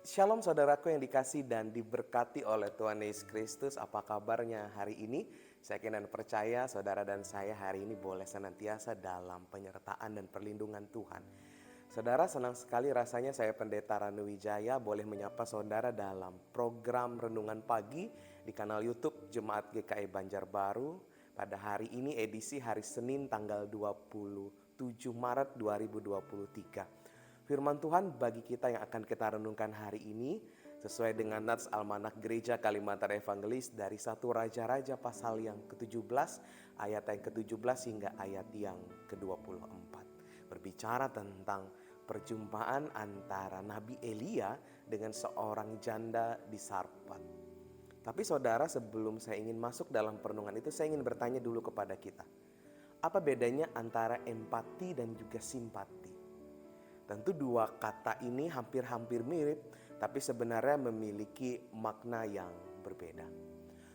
Shalom saudaraku yang dikasih dan diberkati oleh Tuhan Yesus Kristus. Apa kabarnya hari ini? Saya yakin dan percaya saudara dan saya hari ini boleh senantiasa dalam penyertaan dan perlindungan Tuhan. Saudara, senang sekali rasanya saya Pendeta Ranu Wijaya boleh menyapa saudara dalam program Renungan Pagi di kanal YouTube Jemaat GKI Banjarbaru pada hari ini edisi hari Senin tanggal 27 Maret 2023. Firman Tuhan bagi kita yang akan kita renungkan hari ini sesuai dengan Nats Almanak Gereja Kalimantan Evangelis dari 1 Raja-Raja pasal yang ke-17 ayat yang ke-17 hingga ayat yang ke-24. Berbicara tentang perjumpaan antara Nabi Elia dengan seorang janda di Sarpat. Tapi saudara, sebelum saya ingin masuk dalam perenungan itu, saya ingin bertanya dulu kepada kita. Apa bedanya antara empati dan juga simpati? Tentu dua kata ini hampir-hampir mirip, tapi sebenarnya memiliki makna yang berbeda.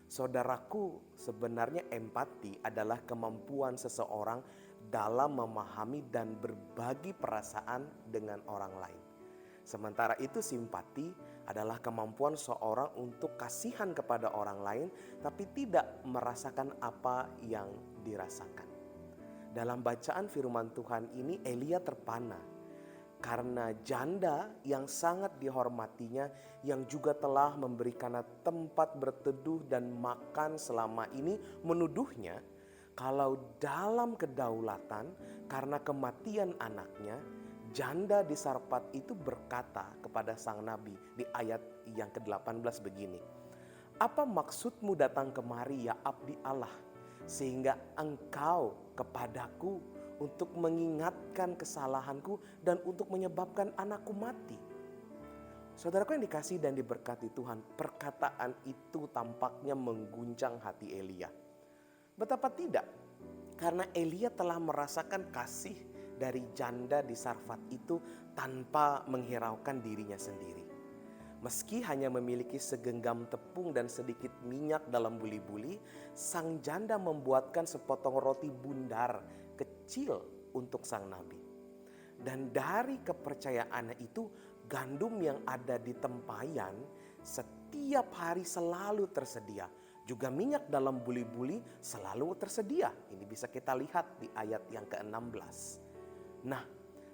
Saudaraku, sebenarnya empati adalah kemampuan seseorang dalam memahami dan berbagi perasaan dengan orang lain. Sementara itu simpati adalah kemampuan seorang untuk kasihan kepada orang lain, tapi tidak merasakan apa yang dirasakan. Dalam bacaan firman Tuhan ini, Elia terpana karena janda yang sangat dihormatinya, yang juga telah memberikan tempat berteduh dan makan selama ini, menuduhnya kalau dalam kedaulatan karena kematian anaknya, janda di Sarpat itu berkata kepada sang nabi di ayat yang ke-18 begini, "Apa maksudmu datang kemari ya abdi Allah, sehingga engkau kepadaku untuk mengingatkan kesalahanku dan untuk menyebabkan anakku mati?" Saudaraku yang dikasih dan diberkati Tuhan, perkataan itu tampaknya mengguncang hati Elia. Betapa tidak, karena Elia telah merasakan kasih dari janda di Sarfat itu tanpa menghiraukan dirinya sendiri. Meski hanya memiliki segenggam tepung dan sedikit minyak dalam buli-buli, sang janda membuatkan sepotong roti bundar kecil untuk sang nabi. Dan dari kepercayaannya itu, gandum yang ada di tempayan setiap hari selalu tersedia. Juga minyak dalam buli-buli selalu tersedia. Ini bisa kita lihat di ayat yang ke-16. Nah,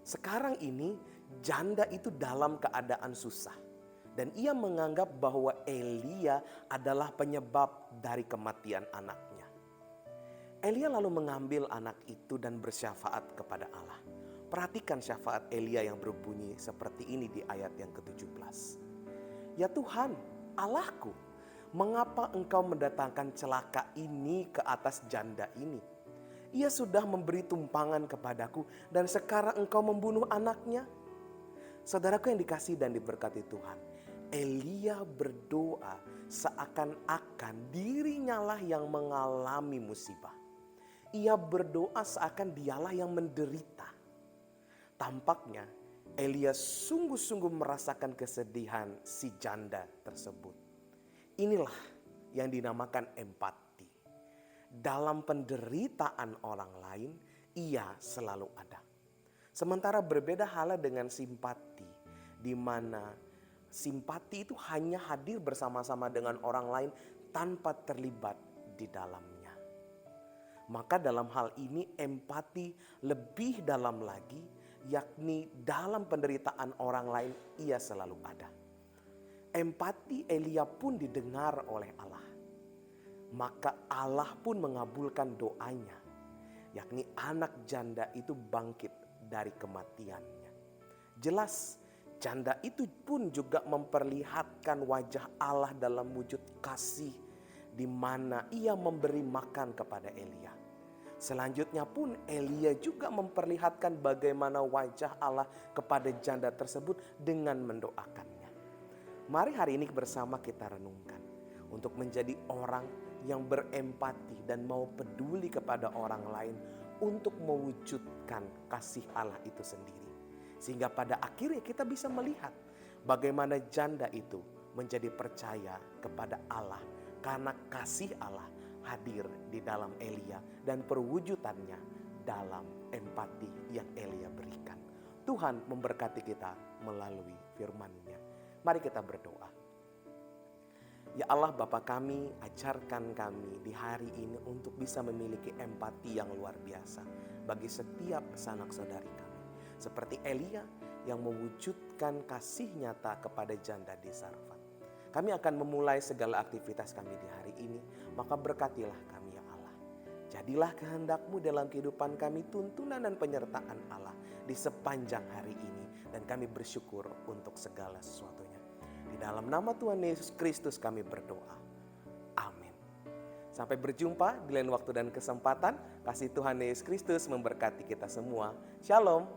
sekarang ini janda itu dalam keadaan susah. Dan ia menganggap bahwa Elia adalah penyebab dari kematian anaknya. Elia lalu mengambil anak itu dan bersyafaat kepada Allah. Perhatikan syafaat Elia yang berbunyi seperti ini di ayat yang ke-17. "Ya Tuhan, Allahku, mengapa engkau mendatangkan celaka ini ke atas janda ini? Ia sudah memberi tumpangan kepadaku dan sekarang engkau membunuh anaknya." Saudaraku yang dikasih dan diberkati Tuhan, Elia berdoa seakan-akan dirinya lah yang mengalami musibah. Ia berdoa seakan dialah yang menderita. Tampaknya Elia sungguh-sungguh merasakan kesedihan si janda tersebut. Inilah yang dinamakan empati. Dalam penderitaan orang lain, ia selalu ada. Sementara berbeda halnya dengan simpati, di mana simpati itu hanya hadir bersama-sama dengan orang lain tanpa terlibat di dalamnya. Maka dalam hal ini empati lebih dalam lagi, yakni dalam penderitaan orang lain ia selalu ada. Empati Elia pun didengar oleh Allah. Maka Allah pun mengabulkan doanya, yakni anak janda itu bangkit dari kematiannya. Jelas janda itu pun juga memperlihatkan wajah Allah dalam wujud kasih, di mana ia memberi makan kepada Elia. Selanjutnya pun Elia juga memperlihatkan bagaimana wajah Allah kepada janda tersebut dengan mendoakannya. Mari hari ini bersama kita renungkan untuk menjadi orang yang berempati dan mau peduli kepada orang lain untuk mewujudkan kasih Allah itu sendiri. Sehingga pada akhirnya kita bisa melihat bagaimana janda itu menjadi percaya kepada Allah karena kasih Allah hadir di dalam Elia dan perwujudannya dalam empati yang Elia berikan. Tuhan memberkati kita melalui firman-Nya. Mari kita berdoa. Ya Allah Bapa kami, ajarkan kami di hari ini untuk bisa memiliki empati yang luar biasa bagi setiap sanak saudari kami. Seperti Elia yang mewujudkan kasih nyata kepada janda di Sarfat. Kami akan memulai segala aktivitas kami di hari ini, maka berkatilah kami ya Allah. Jadilah kehendak-Mu dalam kehidupan kami, tuntunan dan penyertaan Allah di sepanjang hari ini. Dan kami bersyukur untuk segala sesuatunya. Di dalam nama Tuhan Yesus Kristus kami berdoa. Amin. Sampai berjumpa di lain waktu dan kesempatan. Kasih Tuhan Yesus Kristus memberkati kita semua. Shalom.